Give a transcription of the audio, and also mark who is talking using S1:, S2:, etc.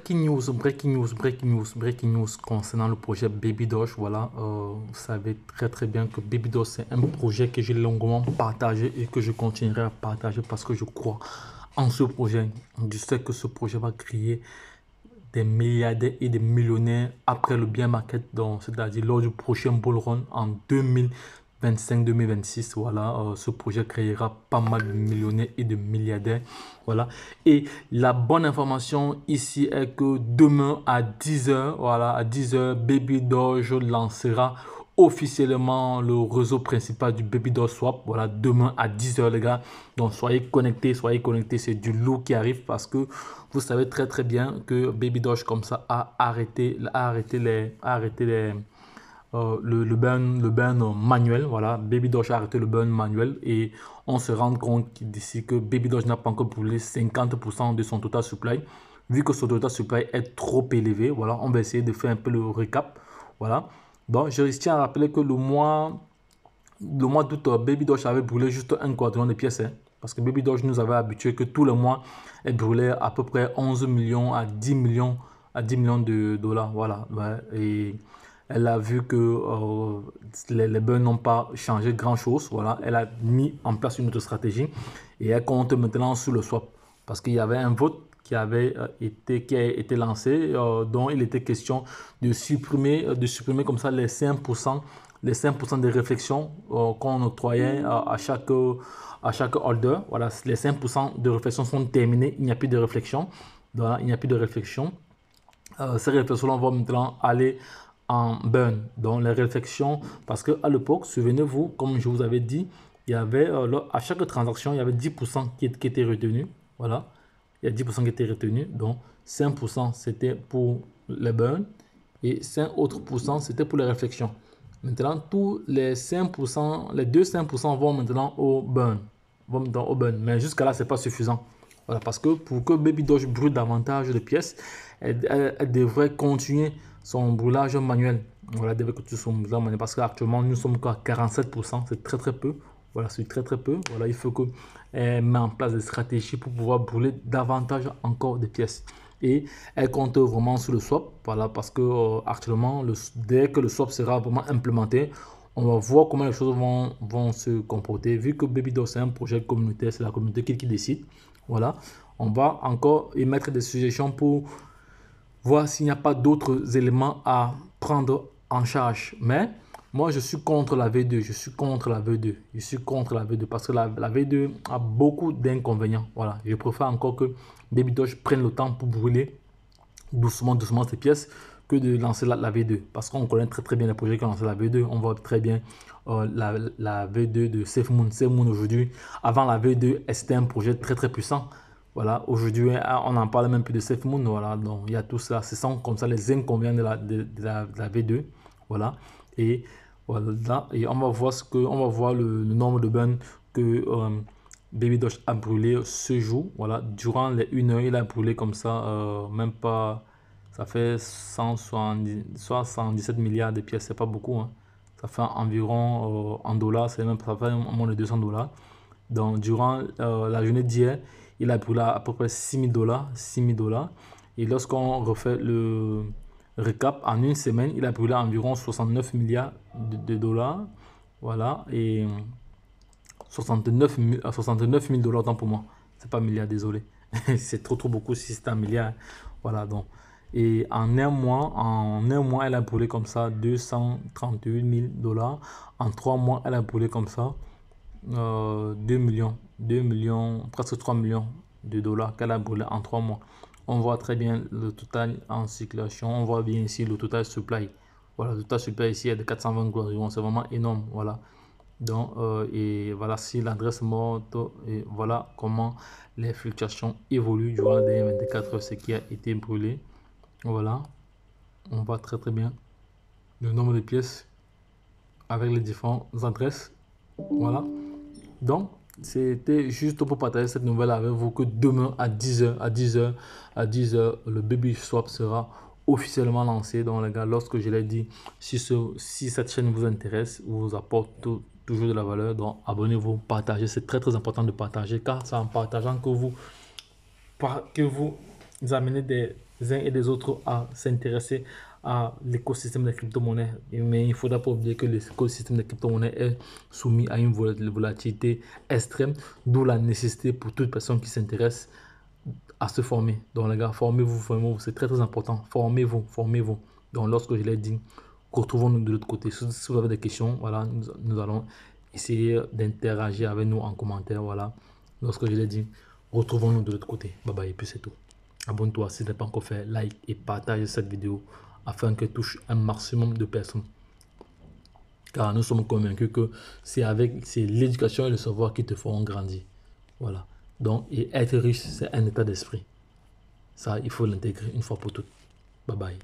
S1: breaking news concernant le projet Baby Doge. Voilà, vous savez très bien que Baby Doge, c'est un projet que j'ai longuement partagé et que je continuerai à partager parce que je crois en ce projet. Je sais que ce projet va créer des milliardaires et des millionnaires après le bear market, c'est-à-dire lors du prochain bull run en 2025-2026. Voilà, ce projet créera pas mal de millionnaires et de milliardaires. Voilà, et la bonne information ici est que demain à 10h, voilà, à 10h, Baby Doge lancera officiellement le réseau principal du Baby Doge Swap. Voilà, demain à 10h les gars. Donc soyez connectés, c'est du lourd qui arrive parce que vous savez très bien que Baby Doge comme ça a arrêté le burn manuel. Voilà, Baby Doge a arrêté le burn manuel et on se rend compte d'ici que Baby Doge n'a pas encore brûlé 50% de son total supply. Vu que son total supply est trop élevé, voilà, on va essayer de faire un peu le récap. Voilà, donc je tiens à rappeler que le mois d'août, Baby Doge avait brûlé juste un quadrillion de pièces. Hein, parce que Baby Doge nous avait habitué que tous les mois, elle brûlait à peu près 11 millions à 10 millions, de dollars. Voilà. Ouais, et elle a vu que les burns n'ont pas changé grand-chose. Voilà. Elle a mis en place une autre stratégie et elle compte maintenant sur le swap. Parce qu'il y avait un vote qui a été lancé, dont il était question de supprimer comme ça les 5% des réflexions qu'on octroyait à chaque holder. Voilà, les 5% de réflexion sont terminés, il n'y a plus de réflexion. Voilà, il n'y a plus de réflexion. Ces réflexions vont maintenant aller en burn. Donc les réflexions, parce qu'à l'époque, souvenez-vous, comme je vous avais dit, il y avait à chaque transaction, il y avait 10% qui était retenu. Voilà, il y a 10% qui était retenu. Donc 5% c'était pour les burns et 5 autres pourcents c'était pour les réflexions. Maintenant, tous les 5%, les deux 5% vont maintenant au burn. Mais jusqu'à là, ce n'est pas suffisant. Voilà, parce que pour que Baby Doge brûle davantage de pièces, elle devrait continuer son brûlage manuel. Voilà, elle devrait continuer son brûlage manuel parce qu'actuellement, nous sommes qu'à 47%. C'est très peu. Voilà, c'est très peu. Voilà, il faut qu'elle mette en place des stratégies pour pouvoir brûler davantage encore de pièces. Et elle compte vraiment sur le swap, voilà, parce que actuellement, dès que le swap sera vraiment implémenté, on va voir comment les choses vont se comporter. Vu que Baby Doge c'est un projet communautaire, c'est la communauté qui décide. Voilà, on va encore émettre des suggestions pour voir s'il n'y a pas d'autres éléments à prendre en charge. Mais moi, je suis contre la V2. Je suis contre la V2 parce que la V2 a beaucoup d'inconvénients. Voilà, je préfère encore que Baby Doge prenne le temps pour brûler doucement ces pièces que de lancer la V2. Parce qu'on connaît très bien les projets qui ont lancé la V2. On voit très bien la V2 de SafeMoon. SafeMoon aujourd'hui, avant la V2, c'était un projet très puissant. Voilà, aujourd'hui, on n'en parle même plus de SafeMoon. Voilà, donc il y a tout ça. Ce sont comme ça les inconvénients de la V2. Voilà, et voilà, et on va voir le nombre de burns que Baby Doge a brûlé ce jour. Voilà, durant les 1 heure, il a brûlé comme ça, même pas, ça fait 177 milliards de pièces, c'est pas beaucoup. Hein. Ça fait environ en dollars, ça fait moins de 200 dollars. Donc, durant la journée d'hier, il a brûlé à peu près 6 000 dollars. Et lorsqu'on refait le récap, en une semaine, il a brûlé environ 69 milliards de dollars. Voilà, et 69 000 dollars, autant pour moi. C'est pas milliard, désolé. C'est trop beaucoup si c'est un milliard. Voilà, donc. Et en un mois, elle a brûlé comme ça 238 000 dollars. En 3 mois, elle a brûlé comme ça 2 millions, presque 3 millions de dollars qu'elle a brûlé en 3 mois. On voit très bien le total en circulation. On voit bien ici le total supply. Voilà, le total supply ici est de 420 quadrillions. C'est vraiment énorme. Voilà. Donc, et voilà si l'adresse morte. Et voilà comment les fluctuations évoluent durant les 24 heures, ce qui a été brûlé. Voilà. On voit très bien le nombre de pièces avec les différentes adresses. Voilà. Donc, c'était juste pour partager cette nouvelle avec vous que demain à 10h, le Baby Swap sera officiellement lancé. Donc, les gars, lorsque je l'ai dit, si cette chaîne vous intéresse, vous apporte toujours de la valeur, donc abonnez-vous, partagez. C'est très important de partager car c'est en partageant que vous amener des uns et des autres à s'intéresser à l'écosystème des crypto-monnaies. Mais il ne faudra pas oublier que l'écosystème des crypto-monnaies est soumis à une volatilité extrême, d'où la nécessité pour toute personne qui s'intéresse à se former. Donc les gars, formez-vous, c'est très très important. Formez-vous, formez-vous. Donc lorsque je l'ai dit, retrouvons-nous de l'autre côté. Si vous avez des questions, voilà, nous allons essayer d'interagir avec nous en commentaire. Voilà, lorsque je l'ai dit, retrouvons-nous de l'autre côté. Bye bye, et puis c'est tout. Abonne-toi si ce n'est pas encore fait, like et partage cette vidéo afin qu'elle touche un maximum de personnes. Car nous sommes convaincus que c'est l'éducation et le savoir qui te feront grandir. Voilà. Donc, et être riche, c'est un état d'esprit. Ça, il faut l'intégrer une fois pour toutes. Bye bye.